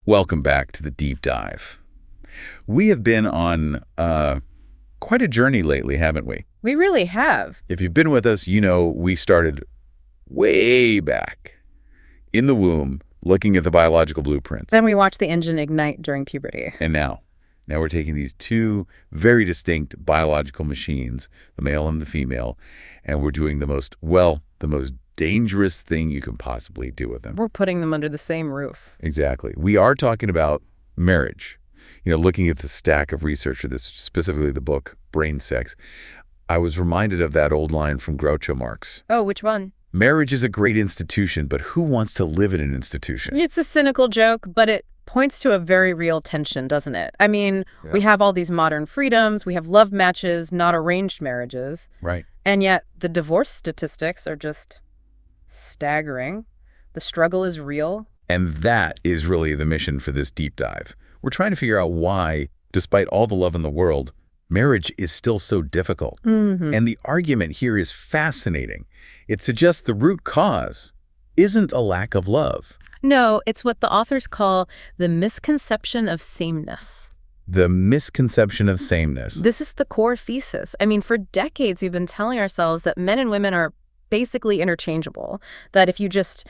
Welcome back to the deep dive. We have been on quite a journey lately, haven't we? We really have. If you've been with us, you know we started way back in the womb looking at the biological blueprints. Then we watched the engine ignite during puberty. And now we're taking these two very distinct biological machines, the male and the female, and we're doing the most dangerous thing you can possibly do with them. We're putting them under the same roof. Exactly. We are talking about marriage. You know, looking at the stack of research for this, specifically the book, Brain Sex, I was reminded of that old line from Groucho Marx. Oh, which one? Marriage is a great institution, but who wants to live in an institution? It's a cynical joke, but it points to a very real tension, doesn't it? I mean, we have all these modern freedoms, we have love matches, not arranged marriages. Right. And yet the divorce statistics are just staggering. The struggle is real. And that is really the mission for this deep dive. We're trying to figure out why, despite all the love in the world, marriage is still so difficult. And the argument here is fascinating. It suggests the root cause isn't a lack of love. No, it's what the authors call the misconception of sameness. The misconception of sameness. This is the core thesis. I mean, for decades, we've been telling ourselves that men and women are basically interchangeable, that if you just,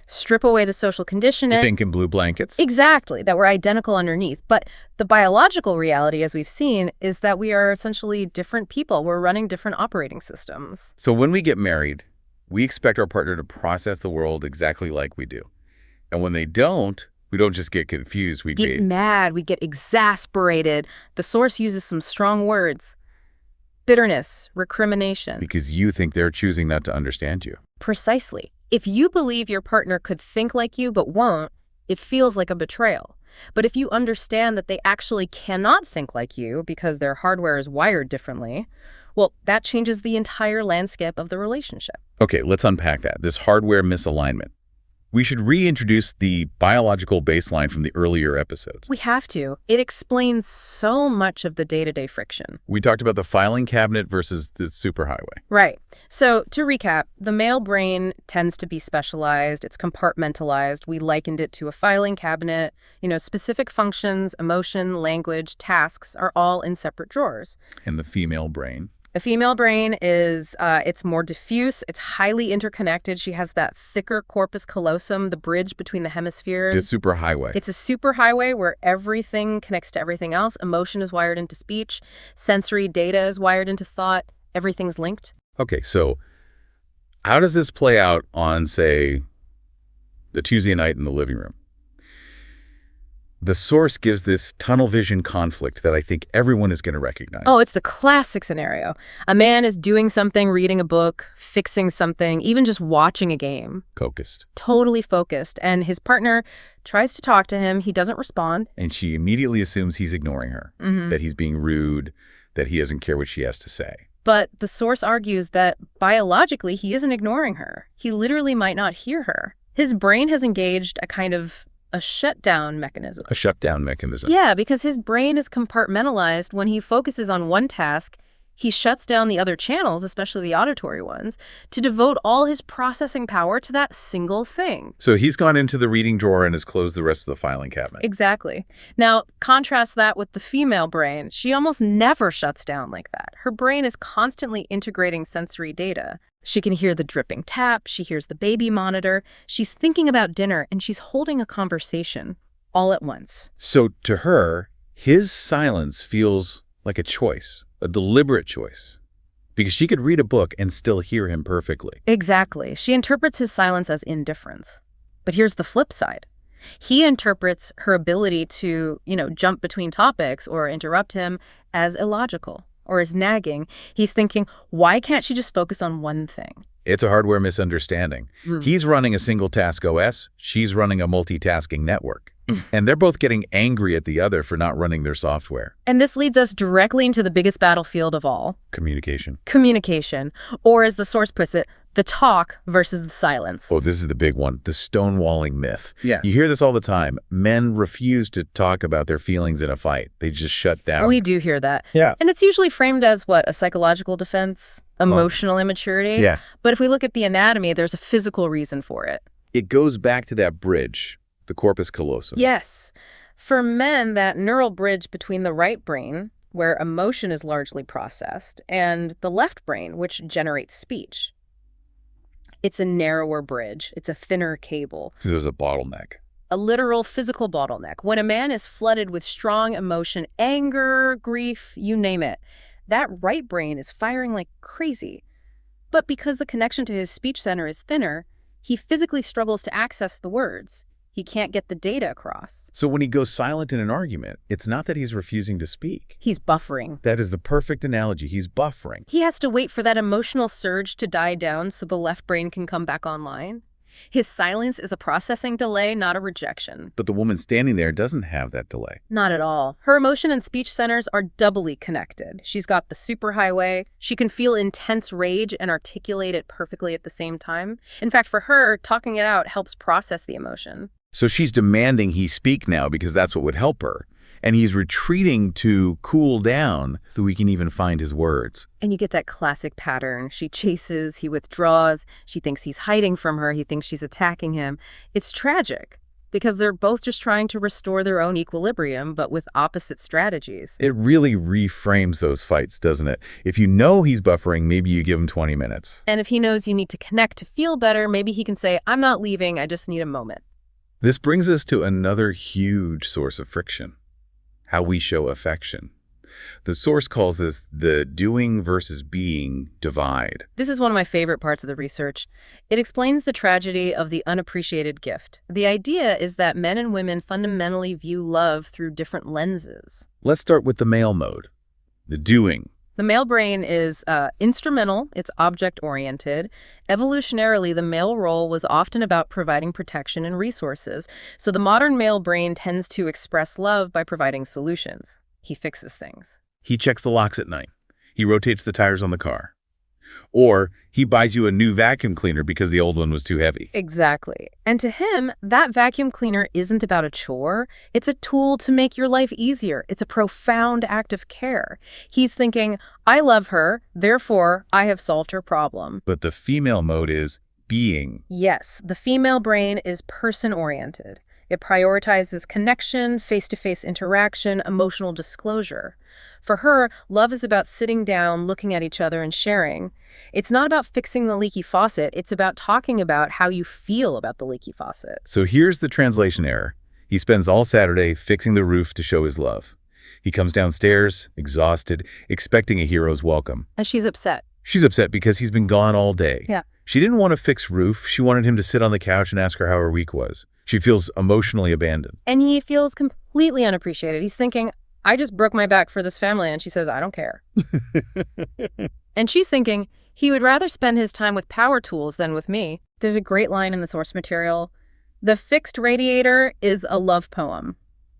strip away the social conditioning. Pink and blue blankets. Exactly, that we're identical underneath. But the biological reality, as we've seen, is that we are essentially different people. We're running different operating systems. So when we get married, we expect our partner to process the world exactly like we do. And when they don't, we don't just get confused. We get mad. We get exasperated. The source uses some strong words. Bitterness, recrimination. Because you think they're choosing not to understand you. Precisely. If you believe your partner could think like you but won't, it feels like a betrayal. But if you understand that they actually cannot think like you because their hardware is wired differently, well, that changes the entire landscape of the relationship. Okay, let's unpack that. This hardware misalignment. We should reintroduce the biological baseline from the earlier episodes. We have to. It explains so much of the day-to-day friction. We talked about the filing cabinet versus the superhighway. Right. So to recap, the male brain tends to be specialized. It's compartmentalized. We likened it to a filing cabinet. Specific functions, emotion, language, tasks are all in separate drawers. And the female brain? The female brain is, it's more diffuse, it's highly interconnected. She has that thicker corpus callosum, the bridge between the hemispheres. The superhighway. It's a superhighway where everything connects to everything else. Emotion is wired into speech. Sensory data is wired into thought. Everything's linked. Okay, so how does this play out on, say, the Tuesday night in the living room? The source gives this tunnel vision conflict that I think everyone is going to recognize. Oh, it's the classic scenario. A man is doing something, reading a book, fixing something, even just watching a game. Focused. Totally focused. And his partner tries to talk to him. He doesn't respond. And she immediately assumes he's ignoring her, that he's being rude, that he doesn't care what she has to say. But the source argues that biologically he isn't ignoring her. He literally might not hear her. His brain has engaged a kind of a shutdown mechanism. A shutdown mechanism. Yeah, because his brain is compartmentalized. When he focuses on one task, he shuts down the other channels, especially the auditory ones, to devote all his processing power to that single thing. So he's gone into the reading drawer and has closed the rest of the filing cabinet. Exactly. Now, contrast that with the female brain. She almost never shuts down like that. Her brain is constantly integrating sensory data. She can hear the dripping tap, she hears the baby monitor, she's thinking about dinner, and she's holding a conversation all at once. So to her, his silence feels like a choice, a deliberate choice, because she could read a book and still hear him perfectly. Exactly. She interprets his silence as indifference. But here's the flip side. He interprets her ability to, jump between topics or interrupt him as illogical. Or is nagging. He's thinking, why can't she just focus on one thing? It's a hardware misunderstanding. He's running a single task OS. She's running a multitasking network. And they're both getting angry at the other for not running their software. And this leads us directly into the biggest battlefield of all. Communication. Communication. Or as the source puts it, the talk versus the silence. Oh, this is the big one, the stonewalling myth. Yeah. You hear this all the time. Men refuse to talk about their feelings in a fight. They just shut down. We do hear that. Yeah. And it's usually framed as what? A psychological defense? Emotional immaturity? Yeah. But if we look at the anatomy, there's a physical reason for it. It goes back to that bridge the corpus callosum. Yes. For men, that neural bridge between the right brain, where emotion is largely processed, and the left brain, which generates speech. It's a narrower bridge. It's a thinner cable. So there's a bottleneck. A literal physical bottleneck. When a man is flooded with strong emotion, anger, grief, you name it, that right brain is firing like crazy. But because the connection to his speech center is thinner, he physically struggles to access the words. He can't get the data across. So when he goes silent in an argument, it's not that he's refusing to speak. He's buffering. That is the perfect analogy. He's buffering. He has to wait for that emotional surge to die down so the left brain can come back online. His silence is a processing delay, not a rejection. But the woman standing there doesn't have that delay. Not at all. Her emotion and speech centers are doubly connected. She's got the superhighway. She can feel intense rage and articulate it perfectly at the same time. In fact, for her, talking it out helps process the emotion. So she's demanding he speak now because that's what would help her. And he's retreating to cool down so he can even find his words. And you get that classic pattern. She chases, he withdraws, she thinks he's hiding from her, he thinks she's attacking him. It's tragic because they're both just trying to restore their own equilibrium, but with opposite strategies. It really reframes those fights, doesn't it? If you know he's buffering, maybe you give him 20 minutes. And if he knows you need to connect to feel better, maybe he can say, I'm not leaving, I just need a moment. This brings us to another huge source of friction. How we show affection. The source calls this the doing versus being divide. This is one of my favorite parts of the research. It explains the tragedy of the unappreciated gift. The idea is that men and women fundamentally view love through different lenses. Let's start with the male mode, the doing. The male brain is instrumental, it's object-oriented. Evolutionarily, the male role was often about providing protection and resources. So the modern male brain tends to express love by providing solutions. He fixes things. He checks the locks at night. He rotates the tires on the car. Or he buys you a new vacuum cleaner because the old one was too heavy. Exactly. And to him, that vacuum cleaner isn't about a chore. It's a tool to make your life easier. It's a profound act of care. He's thinking, I love her, therefore I have solved her problem. But the female mode is being. Yes, the female brain is person-oriented. It prioritizes connection, face-to-face interaction, emotional disclosure. For her, love is about sitting down, looking at each other, and sharing. It's not about fixing the leaky faucet. It's about talking about how you feel about the leaky faucet. So here's the translation error. He spends all Saturday fixing the roof to show his love. He comes downstairs, exhausted, expecting a hero's welcome. And she's upset. She's upset because he's been gone all day. Yeah. She didn't want to fix roof. She wanted him to sit on the couch and ask her how her week was. She feels emotionally abandoned. And he feels completely unappreciated. He's thinking, I just broke my back for this family. And she says, I don't care. And she's thinking, he would rather spend his time with power tools than with me. There's a great line in the source material. The fixed radiator is a love poem.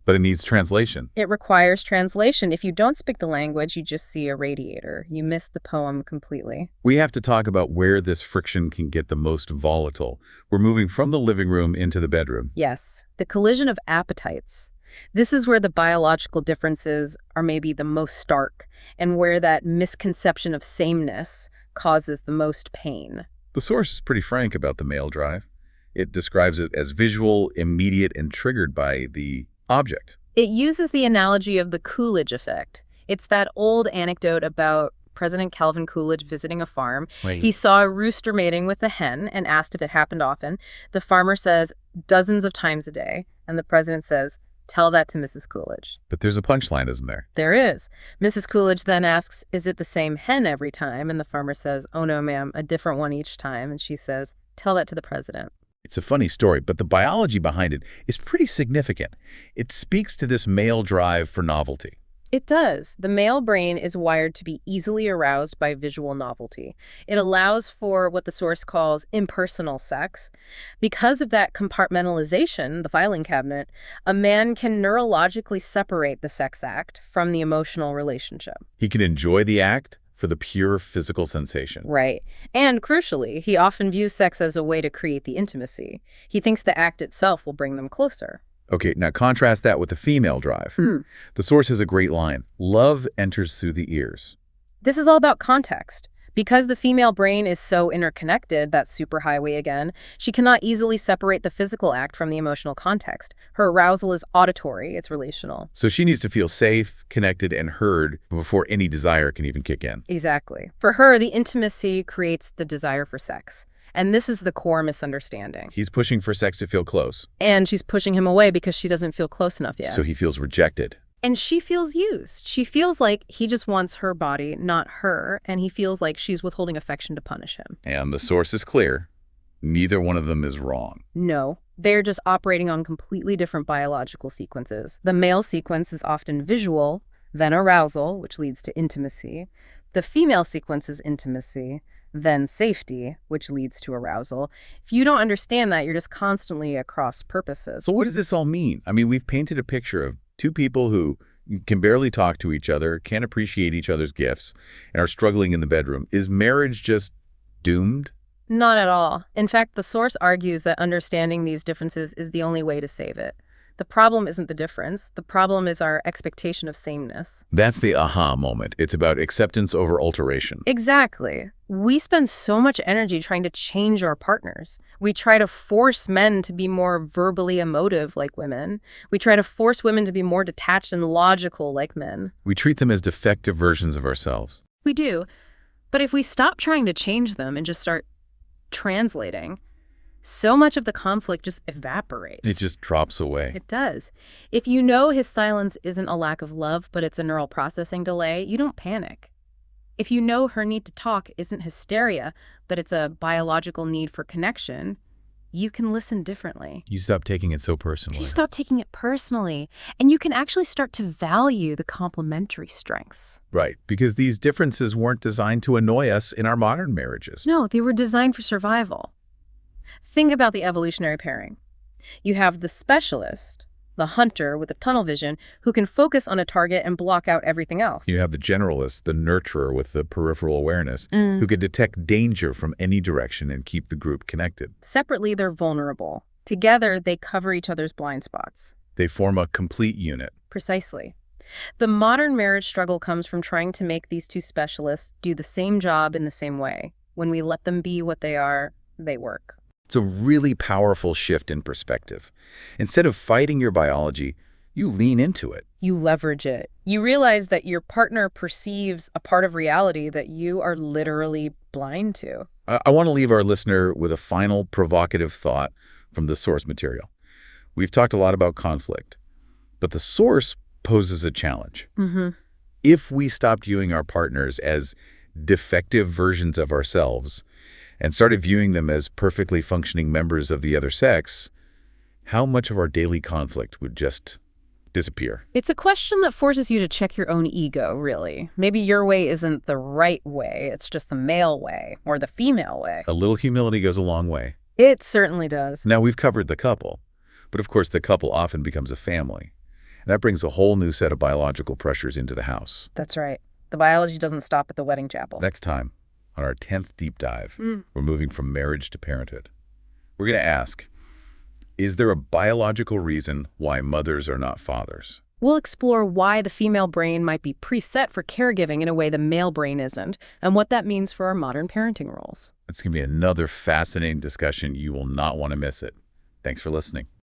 But it needs translation. It requires translation. If you don't speak the language, you just see a radiator. You miss the poem completely. We have to talk about where this friction can get the most volatile. We're moving from the living room into the bedroom. Yes, the collision of appetites. This is where the biological differences are maybe the most stark and where that misconception of sameness causes the most pain. The source is pretty frank about the male drive. It describes it as visual, immediate, and triggered by the object. It uses the analogy of the Coolidge effect. It's that old anecdote about President Calvin Coolidge visiting a farm. Wait. He saw a rooster mating with a hen and asked if it happened often. The farmer says, dozens of times a day. And the president says, tell that to Mrs. Coolidge. But there's a punchline, isn't there? There is. Mrs. Coolidge then asks, is it the same hen every time? And the farmer says, oh no, ma'am, a different one each time. And she says, tell that to the president. It's a funny story, but the biology behind it is pretty significant. It speaks to this male drive for novelty. It does. The male brain is wired to be easily aroused by visual novelty. It allows for what the source calls impersonal sex. Because of that compartmentalization, the filing cabinet, a man can neurologically separate the sex act from the emotional relationship. He can enjoy the act for the pure physical sensation. Right. And crucially, he often views sex as a way to create the intimacy. He thinks the act itself will bring them closer. Okay, now contrast that with the female drive. The source has a great line. Love enters through the ears. This is all about context. Because the female brain is so interconnected, that superhighway again, she cannot easily separate the physical act from the emotional context. Her arousal is auditory, it's relational. So she needs to feel safe, connected, and heard before any desire can even kick in. Exactly. For her, the intimacy creates the desire for sex. And this is the core misunderstanding. He's pushing for sex to feel close. And she's pushing him away because she doesn't feel close enough yet. So he feels rejected. And she feels used. She feels like he just wants her body, not her, and he feels like she's withholding affection to punish him. And the source is clear. Neither one of them is wrong. No, they're just operating on completely different biological sequences. The male sequence is often visual, then arousal, which leads to intimacy. The female sequence is intimacy, then safety, which leads to arousal. If you don't understand that, you're just constantly at cross purposes. So what does this all mean? I mean, we've painted a picture of two people who can barely talk to each other, can't appreciate each other's gifts, and are struggling in the bedroom. Is marriage just doomed? Not at all. In fact, the source argues that understanding these differences is the only way to save it. The problem isn't the difference. The problem is our expectation of sameness. That's the aha moment. It's about acceptance over alteration. Exactly. We spend so much energy trying to change our partners. We try to force men to be more verbally emotive like women. We try to force women to be more detached and logical like men. We treat them as defective versions of ourselves. We do. But if we stop trying to change them and just start translating, so much of the conflict just evaporates. It just drops away. It does. If you know his silence isn't a lack of love, but it's a neural processing delay, you don't panic. If you know her need to talk isn't hysteria, but it's a biological need for connection, you can listen differently. You stop taking it so personally. You stop taking it personally, and you can actually start to value the complementary strengths. Right, because these differences weren't designed to annoy us in our modern marriages. No, they were designed for survival. Think about the evolutionary pairing. You have the specialist, the hunter with the tunnel vision, who can focus on a target and block out everything else. You have the generalist, the nurturer with the peripheral awareness, who can detect danger from any direction and keep the group connected. Separately, they're vulnerable. Together, they cover each other's blind spots. They form a complete unit. Precisely. The modern marriage struggle comes from trying to make these two specialists do the same job in the same way. When we let them be what they are, they work. It's a really powerful shift in perspective. Instead of fighting your biology, you lean into it. You leverage it. You realize that your partner perceives a part of reality that you are literally blind to. I want to leave our listener with a final provocative thought from the source material. We've talked a lot about conflict, but the source poses a challenge. If we stopped viewing our partners as defective versions of ourselves and started viewing them as perfectly functioning members of the other sex, how much of our daily conflict would just disappear? It's a question that forces you to check your own ego, really. Maybe your way isn't the right way. It's just the male way or the female way. A little humility goes a long way. It certainly does. Now, we've covered the couple, but of course the couple often becomes a family. And that brings a whole new set of biological pressures into the house. That's right. The biology doesn't stop at the wedding chapel. Next time, on our 10th deep dive, we're moving from marriage to parenthood. We're going to ask, is there a biological reason why mothers are not fathers? We'll explore why the female brain might be preset for caregiving in a way the male brain isn't, and what that means for our modern parenting roles. It's going to be another fascinating discussion. You will not want to miss it. Thanks for listening.